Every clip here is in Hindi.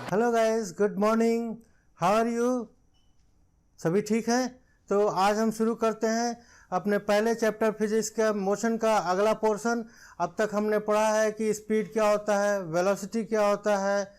Hello guys, good morning. How are you? सभी ठीक हैं? तो आज हम शुरू करते हैं अपने पहले चैप्टर फिजिक्स का मोशन का अगला पोर्शन। अब तक हमने पढ़ा है कि स्पीड क्या होता है, वेलोसिटी क्या होता है,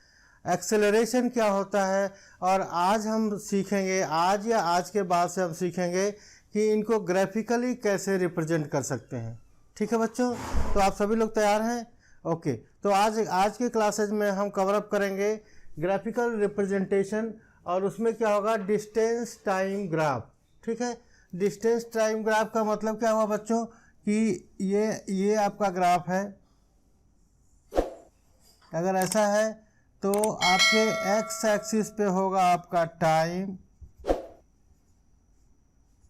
एक्सेलरेशन क्या होता है, और आज हम सीखेंगे, आज या आज के बाद से हम सीखेंगे कि इनको ग्राफिकली कैसे रिप्रेजेंट कर सकते हैं। ठीक है बच्चों, तो आप सभी लोग तैयार हैं? ओके, तो आज के क्लासेज में हम कवर अप करेंगे ग्राफिकल रिप्रेजेंटेशन, और उसमें क्या होगा, डिस्टेंस टाइम ग्राफ। ठीक है, डिस्टेंस टाइम ग्राफ का मतलब क्या हुआ बच्चों कि ये आपका ग्राफ है। अगर ऐसा है तो आपके एक्स एक्सिस पे होगा आपका टाइम,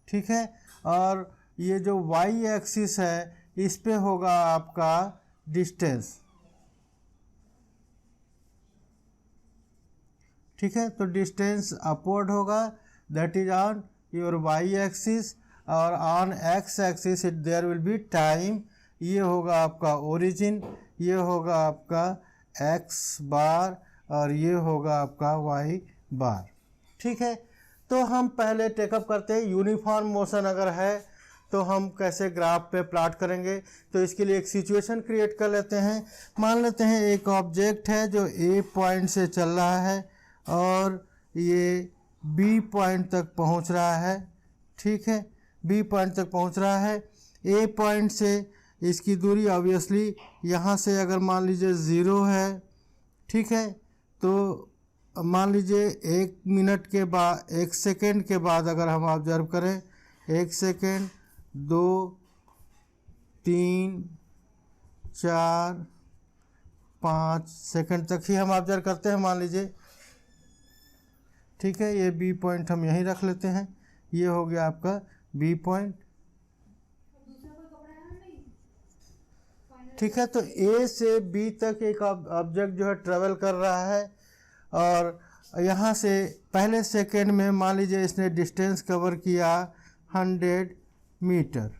ठीक है, और ये जो वाई एक्सिस है इस पे होगा आपका डिस्टेंस। ठीक है, तो डिस्टेंस अपवर्ड होगा, that is on your Y axis, और on X axis there will be time. ये होगा आपका ओरिजिन, ये होगा आपका एक्स बार, और ये होगा आपका वाई बार। ठीक है, तो हम पहले टेकअप करते हैं यूनिफॉर्म मोशन अगर है तो हम कैसे ग्राफ पे प्लॉट करेंगे। तो इसके लिए एक सिचुएशन क्रिएट कर लेते हैं। मान लेते हैं एक ऑब्जेक्ट है जो ए पॉइंट से चल रहा है और ये बी पॉइंट तक पहुंच रहा है। ठीक है, बी पॉइंट तक पहुंच रहा है। ए पॉइंट से इसकी दूरी ऑब्वियसली यहाँ से अगर मान लीजिए 0 है, ठीक है, तो मान लीजिए 1 मिनट के बाद, 1 सेकेंड के बाद अगर हम ऑब्जर्व करें, 1 सेकेंड, 2, 3, 4, 5 सेकेंड तक ही हम ऑब्जर्व करते हैं मान लीजिए। ठीक है, ये बी पॉइंट हम यहीं रख लेते हैं। ये हो गया आपका बी पॉइंट। ठीक है, तो ए से बी तक एक ऑब्जेक्ट जो है ट्रेवल कर रहा है, और यहाँ से पहले सेकेंड में मान लीजिए इसने डिस्टेंस कवर किया 100 मीटर।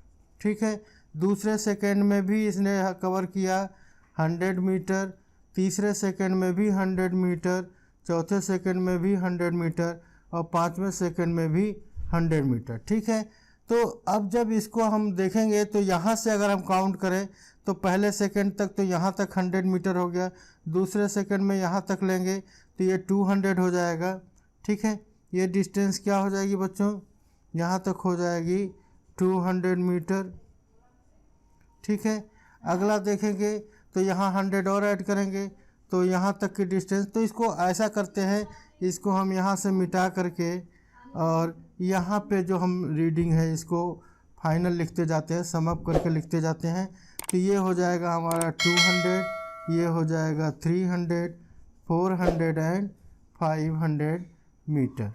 ठीक है, दूसरे सेकेंड में भी इसने कवर किया 100 मीटर, तीसरे सेकेंड में भी 100 मीटर, चौथे सेकंड में भी 100 मीटर, और पाँचवें सेकंड में भी 100 मीटर। ठीक है, तो अब जब इसको हम देखेंगे तो यहाँ से अगर हम काउंट करें तो पहले सेकंड तक तो यहाँ तक 100 मीटर हो गया, दूसरे सेकंड में यहाँ तक लेंगे तो ये 200 हो जाएगा। ठीक है, ये डिस्टेंस क्या हो जाएगी बच्चों, यहाँ तक हो जाएगी 200 मीटर। ठीक है, अगला देखेंगे तो यहाँ 100 और ऐड करेंगे तो यहाँ तक की डिस्टेंस। तो इसको ऐसा करते हैं, इसको हम यहाँ से मिटा करके और यहाँ पे जो हम रीडिंग है इसको फाइनल लिखते जाते हैं, सम अप करके लिखते जाते हैं। तो ये हो जाएगा हमारा 200, ये हो जाएगा 300, 400 एंड 500 मीटर।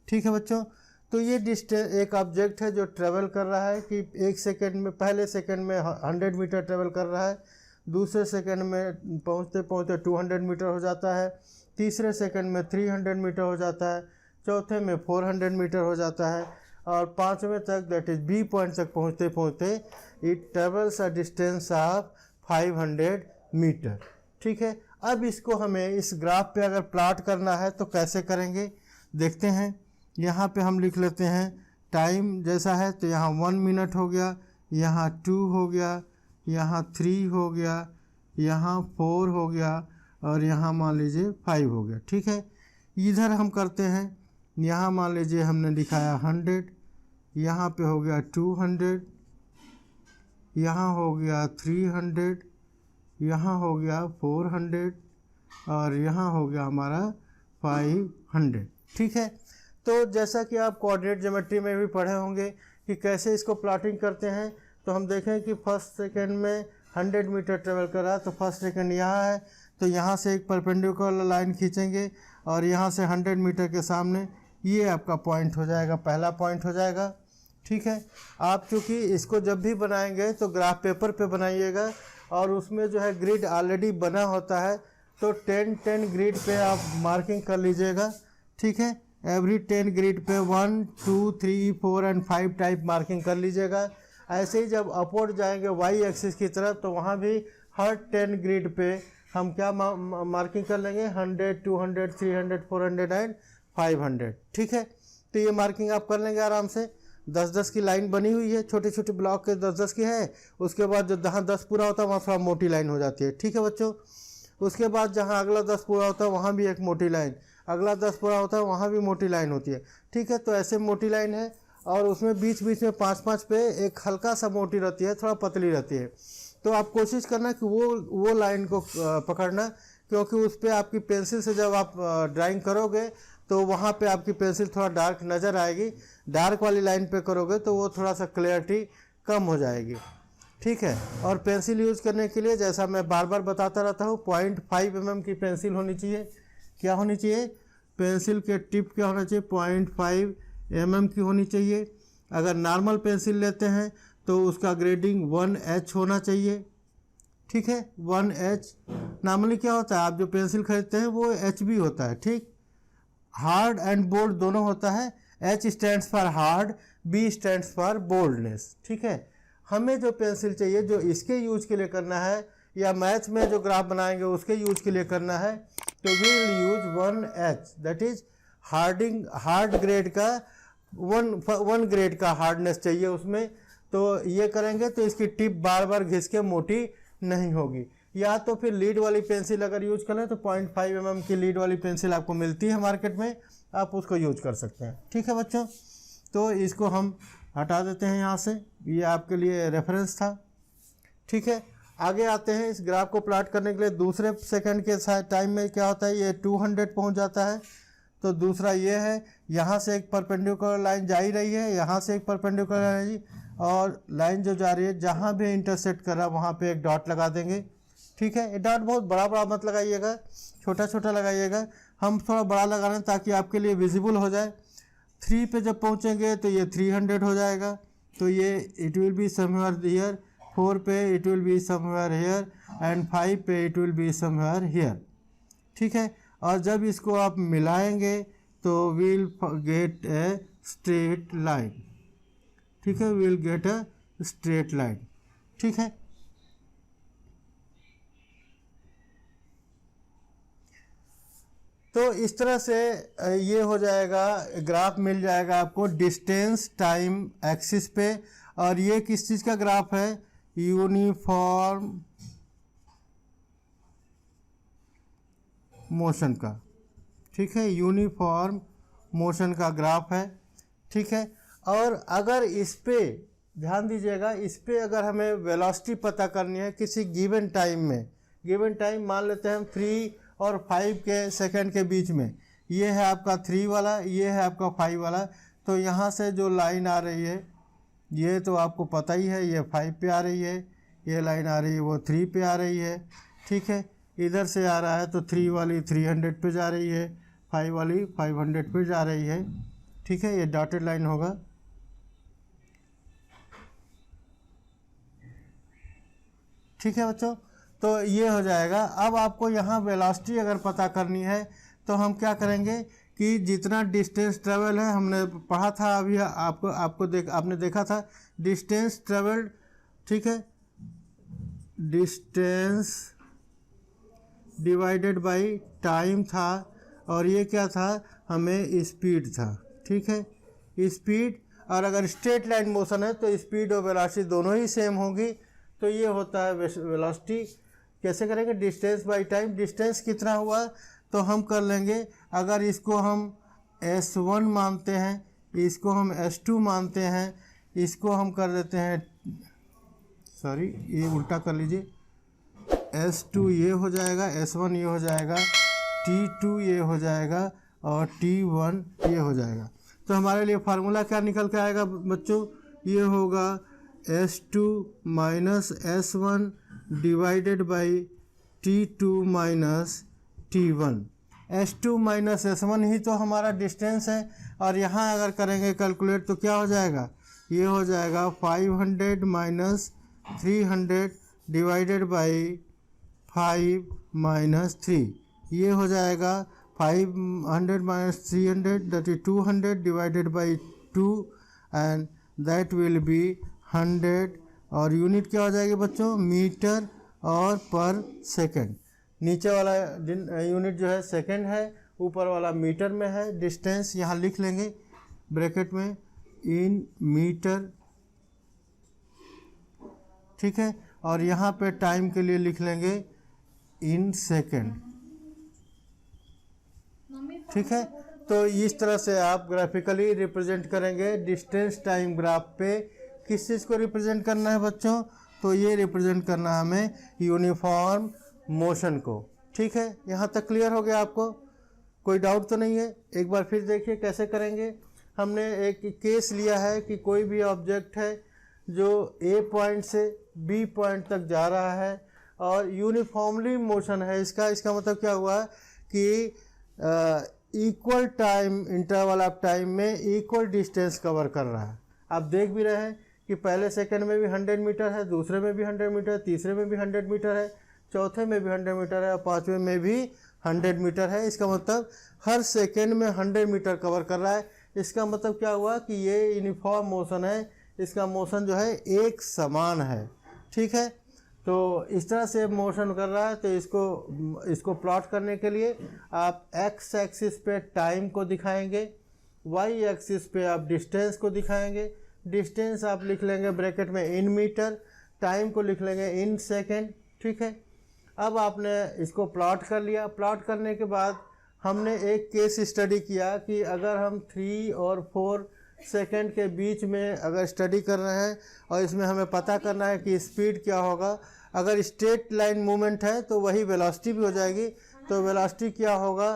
ठीक है बच्चों, तो ये डिस्टेंस एक ऑब्जेक्ट है जो ट्रेवल कर रहा है कि 1 सेकेंड में, पहले सेकेंड में 100 मीटर ट्रेवल कर रहा है, दूसरे सेकंड में पहुंचते पहुंचते 200 मीटर हो जाता है, तीसरे सेकंड में 300 मीटर हो जाता है, चौथे में 400 मीटर हो जाता है, और पाँचवें तक दैट इज बी पॉइंट तक पहुंचते पहुंचते it travels a distance of 500 metre. ठीक है, अब इसको हमें इस ग्राफ पे अगर प्लॉट करना है तो कैसे करेंगे देखते हैं। यहाँ पे हम लिख लेते हैं टाइम जैसा है, तो यहाँ 1 मिनट हो गया, यहाँ 2 हो गया, यहाँ 3 हो गया, यहाँ 4 हो गया, और यहाँ मान लीजिए 5 हो गया। ठीक है, इधर हम करते हैं, यहाँ मान लीजिए हमने दिखाया 100, यहाँ पे हो गया 200, यहाँ हो गया 300, यहाँ हो गया 400, और यहाँ हो गया हमारा 500। ठीक है, तो जैसा कि आप कोऑर्डिनेट ज्योमेट्री में भी पढ़े होंगे कि कैसे इसको प्लॉटिंग करते हैं, तो हम देखें कि फर्स्ट सेकंड में 100 मीटर ट्रेवल कर रहा है, तो फर्स्ट सेकंड यहाँ है, तो यहाँ से एक परपेंडिकुलर लाइन खींचेंगे और यहाँ से 100 मीटर के सामने ये आपका पॉइंट हो जाएगा, पहला पॉइंट हो जाएगा। ठीक है, आप चूँकि इसको जब भी बनाएंगे तो ग्राफ पेपर पे बनाइएगा, और उसमें जो है ग्रिड ऑलरेडी बना होता है, तो 10-10 ग्रिड पे आप मार्किंग कर लीजिएगा। ठीक है, एवरी 10 ग्रिड पे 1, 2, 3, 4 एंड 5 टाइप मार्किंग कर लीजिएगा। ऐसे ही जब अपवर्ड जाएंगे वाई एक्सिस की तरफ तो वहाँ भी हर 10 ग्रिड पे हम क्या मार्किंग कर लेंगे 100, 200, 300, 400 एंड 500। ठीक है, तो ये मार्किंग आप कर लेंगे आराम से। 10-10 की लाइन बनी हुई है, छोटे छोटे ब्लॉक के 10-10 की है। उसके बाद जो जहाँ 10 पूरा होता है वहाँ थोड़ा मोटी लाइन हो जाती है। ठीक है बच्चों, उसके बाद जहाँ अगला 10 पूरा होता है वहाँ भी एक मोटी लाइन, अगला 10 पूरा होता है वहाँ भी मोटी लाइन होती है। ठीक है, तो ऐसे मोटी लाइन है और उसमें बीच बीच में 5-5 पे एक हल्का सा मोटी रहती है, थोड़ा पतली रहती है। तो आप कोशिश करना कि वो लाइन को पकड़ना, क्योंकि उस पर आपकी पेंसिल से जब आप ड्राइंग करोगे तो वहाँ पे आपकी पेंसिल थोड़ा डार्क नज़र आएगी। डार्क वाली लाइन पे करोगे तो वो थोड़ा सा क्लियरिटी कम हो जाएगी। ठीक है, और पेंसिल यूज़ करने के लिए जैसा मैं बार बार बताता रहता हूँ 0.5 mm की पेंसिल होनी चाहिए। क्या होनी चाहिए? पेंसिल के टिप क्या होना चाहिए? 0.5 mm की होनी चाहिए। अगर नॉर्मल पेंसिल लेते हैं तो उसका ग्रेडिंग 1H होना चाहिए। ठीक है, 1H। नॉर्मली क्या होता है, आप जो पेंसिल खरीदते हैं वो HB होता है। ठीक, हार्ड एंड बोल्ड दोनों होता है। H stands for hard, B stands for boldness. ठीक है, हमें जो पेंसिल चाहिए जो इसके यूज के लिए करना है या मैथ में जो ग्राफ बनाएंगे उसके यूज के लिए करना है, तो we will use 1H, that is hard grade का 1 ग्रेड का हार्डनेस चाहिए उसमें। तो ये करेंगे तो इसकी टिप बार बार घिस के मोटी नहीं होगी। या तो फिर लीड वाली पेंसिल अगर यूज करें तो 0.5 mm की लीड वाली पेंसिल आपको मिलती है मार्केट में, आप उसको यूज कर सकते हैं। ठीक है बच्चों, तो इसको हम हटा देते हैं यहाँ से, ये आपके लिए रेफरेंस था। ठीक है, आगे आते हैं। इस ग्राफ को प्लॉट करने के लिए दूसरे सेकंड के टाइम में क्या होता है, ये 200 पहुँच जाता है। तो दूसरा ये है, यहाँ से एक परपेंडिकुलर लाइन जा ही रही है, यहाँ से एक परपेंडिकुलर लाइन, और लाइन जो जा रही है जहाँ भी इंटरसेक्ट कर रहा है वहाँ पे एक डॉट लगा देंगे। ठीक है, ये डॉट बहुत बड़ा बड़ा मत लगाइएगा, छोटा छोटा लगाइएगा। हम थोड़ा बड़ा लगा रहे हैं ताकि आपके लिए विजिबल हो जाए। 3 पे जब पहुँचेंगे तो ये 300 हो जाएगा, तो ये it will be somewhere here. 4 पे it will be somewhere here and 5 पे it will be somewhere here. ठीक है, और जब इसको आप मिलाएंगे तो will get a straight line. ठीक है, will get a straight line. ठीक है, तो इस तरह से ये हो जाएगा, ग्राफ मिल जाएगा आपको डिस्टेंस टाइम एक्सिस पे। और ये किस चीज़ का ग्राफ है? यूनिफॉर्म मोशन का। ठीक है, यूनिफॉर्म मोशन का ग्राफ है। ठीक है, और अगर इस पे ध्यान दीजिएगा, इस पे अगर हमें वेलोसिटी पता करनी है किसी गिवन टाइम में, गिवन टाइम मान लेते हैं हम 3 और 5 के सेकंड के बीच में, ये है आपका 3 वाला, ये है आपका 5 वाला। तो यहाँ से जो लाइन आ रही है ये तो आपको पता ही है, ये 5 पे आ रही है, ये लाइन आ रही है वो 3 पे आ रही है। ठीक है, इधर से आ रहा है तो 3 वाली 300 पे जा रही है, 5 वाली 500 पे जा रही है। ठीक है, ये डॉटेड लाइन होगा। ठीक है बच्चों, तो ये हो जाएगा। अब आपको यहाँ वेलोसिटी अगर पता करनी है तो हम क्या करेंगे कि जितना डिस्टेंस ट्रेवल है, हमने पढ़ा था अभी, आपने देखा था डिस्टेंस ट्रेवल्ड। ठीक है, डिस्टेंस डिवाइडेड बाय टाइम था, और ये क्या था, हमें स्पीड था। ठीक है, स्पीड, और अगर स्ट्रेट लाइन मोशन है तो स्पीड और वेलोसिटी दोनों ही सेम होगी। तो ये होता है वेलोसिटी। कैसे करेंगे? Distance by time. डिस्टेंस कितना हुआ तो हम कर लेंगे, अगर इसको हम S1 मानते हैं, इसको हम S2 मानते हैं, इसको हम कर देते हैं, सॉरी ये उल्टा कर लीजिए, S2 ये हो जाएगा, S1 ये हो जाएगा, T2 ये हो जाएगा और T1 ये हो जाएगा। तो हमारे लिए फार्मूला क्या निकल के आएगा बच्चों? ये होगा S2 minus S1 divided by T2 minus T1। S2 minus S1 ही तो हमारा डिस्टेंस है, और यहाँ अगर करेंगे कैलकुलेट तो क्या हो जाएगा? ये हो जाएगा 500 माइनस 300 डिवाइडेड बाई 5 माइनस 3। ये हो जाएगा 500 minus 300 that is 200 divided by 2 and that will be 100 और यूनिट क्या हो जाएगी बच्चों, मीटर और पर सेकंड। नीचे वाला यूनिट जो है सेकंड है, ऊपर वाला मीटर में है। डिस्टेंस यहाँ लिख लेंगे ब्रैकेट में इन मीटर, ठीक है। और यहाँ पे टाइम के लिए लिख लेंगे इन सेकंड, ठीक है। तो इस तरह से आप ग्राफिकली रिप्रेजेंट करेंगे डिस्टेंस टाइम ग्राफ पे। किस चीज़ को रिप्रेजेंट करना है बच्चों, तो ये रिप्रेजेंट करना है हमें यूनिफॉर्म मोशन को, ठीक है। यहाँ तक क्लियर हो गया आपको, कोई डाउट तो नहीं है। एक बार फिर देखिए कैसे करेंगे। हमने एक केस लिया है कि कोई भी ऑब्जेक्ट है जो ए पॉइंट से बी पॉइंट तक जा रहा है और यूनिफॉर्मली मोशन है इसका मतलब क्या हुआ कि equal time interval of time में इक्वल डिस्टेंस कवर कर रहा है। आप देख भी रहे हैं कि पहले सेकंड में भी 100 मीटर है, दूसरे में भी 100 मीटर, तीसरे में भी 100 मीटर है, चौथे में भी 100 मीटर है और पाँचवें में भी 100 मीटर है। इसका मतलब हर सेकंड में 100 मीटर कवर कर रहा है। इसका मतलब क्या हुआ कि ये यूनिफॉर्म मोशन है, इसका मोशन जो है एक समान है, ठीक है। तो इस तरह से मोशन कर रहा है। तो इसको प्लॉट करने के लिए आप एक्स एक्सिस पे टाइम को दिखाएंगे, वाई एक्सिस पे आप डिस्टेंस को दिखाएंगे। डिस्टेंस आप लिख लेंगे ब्रैकेट में इन मीटर, टाइम को लिख लेंगे इन सेकेंड, ठीक है। अब आपने इसको प्लॉट कर लिया। प्लॉट करने के बाद हमने एक केस स्टडी किया कि अगर हम 3 और 4 सेकंड के बीच में अगर स्टडी कर रहे हैं और इसमें हमें पता करना है कि स्पीड क्या होगा। अगर स्ट्रेट लाइन मूवमेंट है तो वही वेलोसिटी भी हो जाएगी। तो वेलोसिटी क्या होगा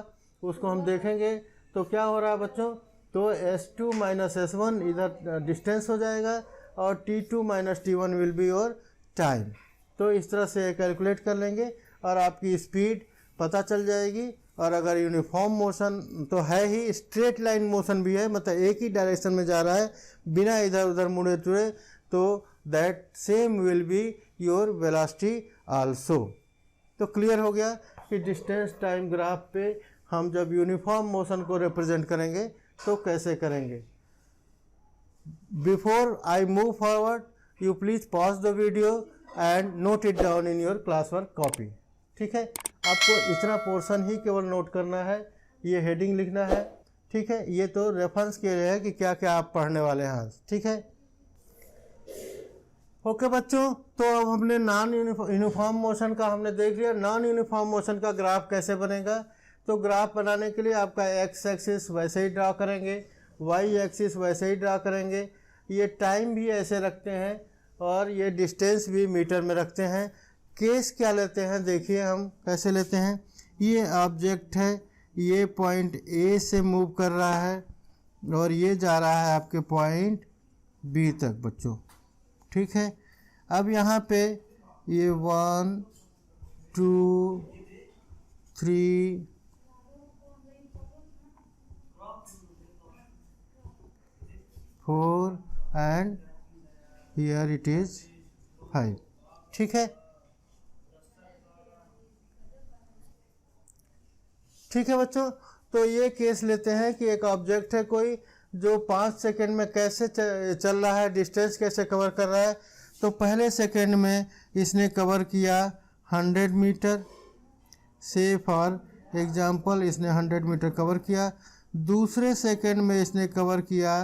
उसको हम देखेंगे। तो क्या हो रहा है बच्चों, तो s2 माइनस s1 इधर डिस्टेंस हो जाएगा और t2 minus t1 will be your time. तो इस तरह से कैलकुलेट कर लेंगे और आपकी स्पीड पता चल जाएगी। और अगर यूनिफॉर्म मोशन तो है ही, स्ट्रेट लाइन मोशन भी है, मतलब एक ही डायरेक्शन में जा रहा है बिना इधर उधर मुड़े टुड़े, तो that same will be your velocity also. तो क्लियर हो गया कि डिस्टेंस टाइम ग्राफ पे हम जब यूनिफॉर्म मोशन को रिप्रेजेंट करेंगे तो कैसे करेंगे। Before I move forward, you please pause the video and note it down in your class work copy, ठीक है। आपको इतना पोर्शन ही केवल नोट करना है, ये हेडिंग लिखना है, ठीक है। ये तो रेफरेंस के लिए है कि क्या क्या आप पढ़ने वाले हैं आज, ठीक है। ओके बच्चों, तो अब हमने नॉन यूनिफॉर्म मोशन का हमने देख लिया। नॉन यूनिफॉर्म मोशन का ग्राफ कैसे बनेगा, तो ग्राफ बनाने के लिए आपका एक्स एक्सिस वैसे ही ड्रा करेंगे, वाई एक्सिस वैसे ही ड्रा करेंगे, ये टाइम भी ऐसे रखते हैं और ये डिस्टेंस भी मीटर में रखते हैं। केस क्या लेते हैं देखिए हम कैसे लेते हैं। ये ऑब्जेक्ट है, ये पॉइंट ए से मूव कर रहा है और ये जा रहा है आपके पॉइंट बी तक बच्चों, ठीक है। अब यहाँ पे ये 1 2 3 4 एंड हियर इट इज 5, ठीक है। ठीक है बच्चों, तो ये केस लेते हैं कि एक ऑब्जेक्ट है कोई जो 5 सेकंड में कैसे चल रहा है, डिस्टेंस कैसे कवर कर रहा है। तो पहले सेकंड में इसने कवर किया 100 मीटर, से फॉर एग्जांपल इसने 100 मीटर कवर किया। दूसरे सेकंड में इसने कवर किया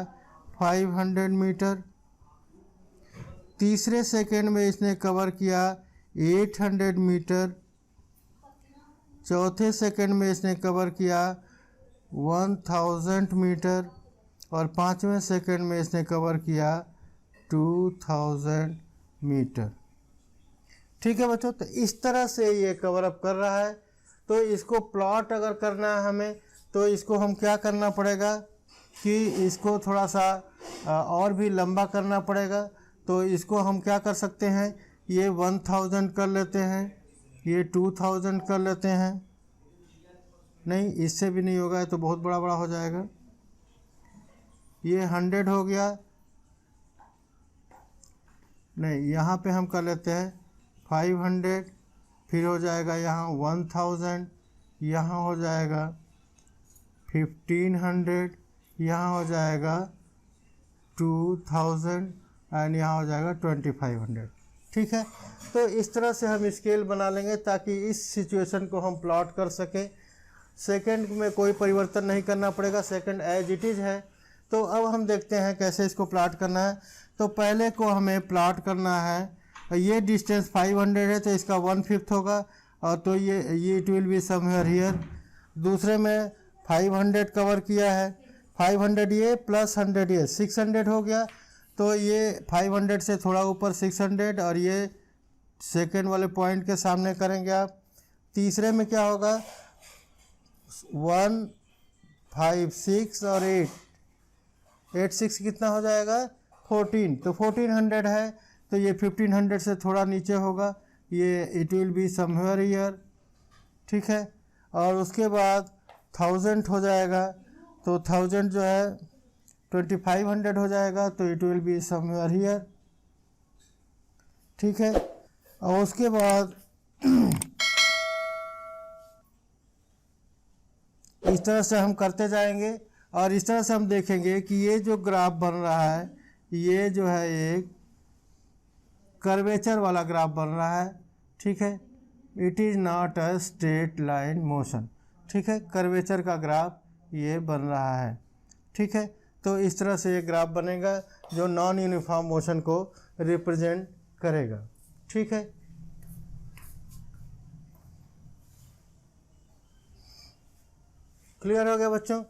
500 मीटर। तीसरे सेकंड में इसने कवर किया 800 मीटर। चौथे सेकंड में इसने कवर किया 1000 मीटर और पाँचवें सेकंड में इसने कवर किया 2000 मीटर, ठीक है बच्चों। तो इस तरह से ये कवर अप कर रहा है। तो इसको प्लॉट अगर करना है हमें, तो इसको हम क्या करना पड़ेगा कि इसको थोड़ा सा और भी लंबा करना पड़ेगा। तो इसको हम क्या कर सकते हैं, ये 1000 कर लेते हैं, ये 2000 कर लेते हैं। नहीं, इससे भी नहीं होगा, तो बहुत बड़ा बड़ा हो जाएगा। ये 100 हो गया, नहीं यहाँ पे हम कर लेते हैं 500, फिर हो जाएगा यहाँ 1000, यहाँ हो जाएगा 1500, यहाँ हो जाएगा 2000 एंड यहाँ हो जाएगा 2500। ठीक है, तो इस तरह से हम स्केल बना लेंगे ताकि इस सिचुएशन को हम प्लॉट कर सकें। सेकंड में कोई परिवर्तन नहीं करना पड़ेगा, सेकंड एज इट इज़ है। तो अब हम देखते हैं कैसे इसको प्लॉट करना है। तो पहले को हमें प्लॉट करना है, ये डिस्टेंस 500 है तो इसका 1/5 होगा, और तो ये it will be somewhere here. दूसरे में 500 कवर किया है, 500 ये प्लस 100 ये 600 हो गया, तो ये 500 से थोड़ा ऊपर 600, और ये सेकेंड वाले पॉइंट के सामने करेंगे आप। तीसरे में क्या होगा, 1 5 6 और 8 6 कितना हो जाएगा 14, तो 1400 है, तो ये 1500 से थोड़ा नीचे होगा, ये it will be somewhere here. ठीक है, और उसके बाद 1000 हो जाएगा, तो 1000 जो है 2500 हो जाएगा, तो it will be somewhere here. ठीक है, और उसके बाद इस तरह से हम करते जाएंगे, और इस तरह से हम देखेंगे कि ये जो ग्राफ बन रहा है ये जो है एक कर्वेचर वाला ग्राफ बन रहा है। ठीक है, it is not a straight line motion. ठीक है, कर्वेचर का ग्राफ ये बन रहा है। ठीक है, तो इस तरह से ये ग्राफ बनेगा जो नॉन यूनिफॉर्म मोशन को रिप्रेजेंट करेगा। ठीक है, क्लियर हो गया बच्चों।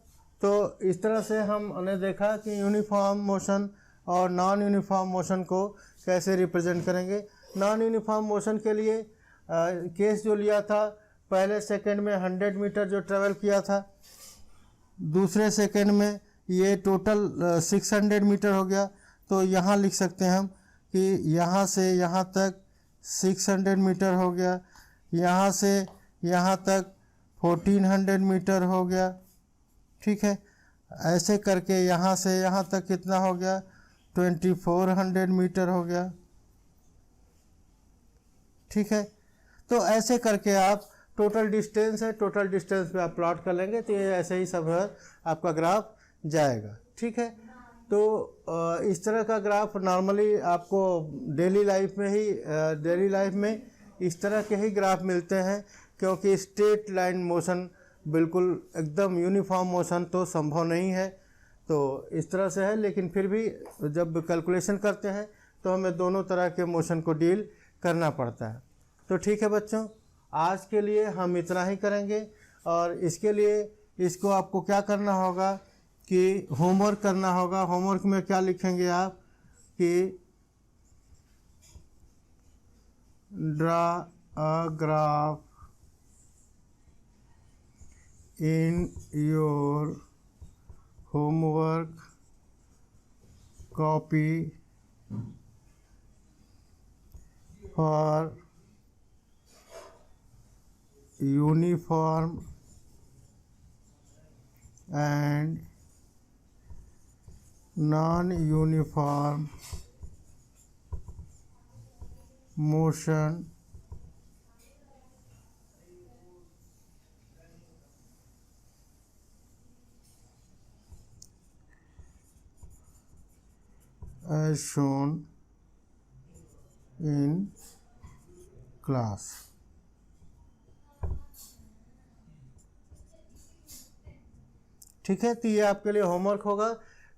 तो इस तरह से हमने देखा कि यूनिफॉर्म मोशन और नॉन यूनिफॉर्म मोशन को कैसे रिप्रेजेंट करेंगे। नॉन यूनिफॉर्म मोशन के लिए केस जो लिया था, पहले सेकंड में 100 मीटर जो ट्रेवल किया था, दूसरे सेकंड में ये टोटल 600 मीटर हो गया। तो यहाँ लिख सकते हैं हम कि यहाँ से यहाँ तक 600 मीटर हो गया, यहाँ से यहाँ तक 1400 मीटर हो गया। ठीक है, ऐसे करके यहाँ से यहाँ तक कितना हो गया 2400 मीटर हो गया। ठीक है, तो ऐसे करके आप टोटल डिस्टेंस है, टोटल डिस्टेंस पे आप प्लॉट कर लेंगे, तो ये ऐसे ही सब आपका ग्राफ जाएगा। ठीक है, तो इस तरह का ग्राफ नॉर्मली आपको डेली लाइफ में इस तरह के ही ग्राफ मिलते हैं, क्योंकि स्ट्रेट लाइन मोशन बिल्कुल एकदम यूनिफॉर्म मोशन तो संभव नहीं है। तो इस तरह से है, लेकिन फिर भी जब कैलकुलेशन करते हैं तो हमें दोनों तरह के मोशन को डील करना पड़ता है। तो ठीक है बच्चों, आज के लिए हम इतना ही करेंगे, और इसके लिए इसको आपको क्या करना होगा कि होमवर्क करना होगा। होमवर्क में क्या लिखेंगे आप कि draw a graph in your homework copy for uniform and non-uniform motion as shown in class। ठीक है, तो ये आपके लिए होमवर्क होगा।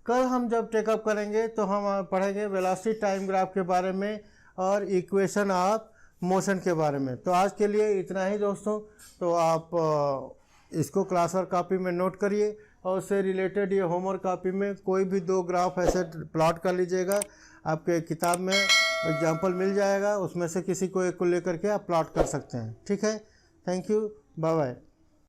कल हम जब टेकअप करेंगे तो हम पढ़ेंगे वेलोसिटी टाइम ग्राफ के बारे में और इक्वेशन ऑफ मोशन के बारे में। तो आज के लिए इतना ही दोस्तों। तो आप इसको क्लास वर्क कॉपी में नोट करिए, और उससे रिलेटेड ये होमवर्क कॉपी में कोई भी 2 ग्राफ ऐसे प्लॉट कर लीजिएगा। आपके किताब में एग्जाम्पल मिल जाएगा, उसमें से किसी को एक को लेकर के आप प्लॉट कर सकते हैं। ठीक है, थैंक यू, बाय बाय।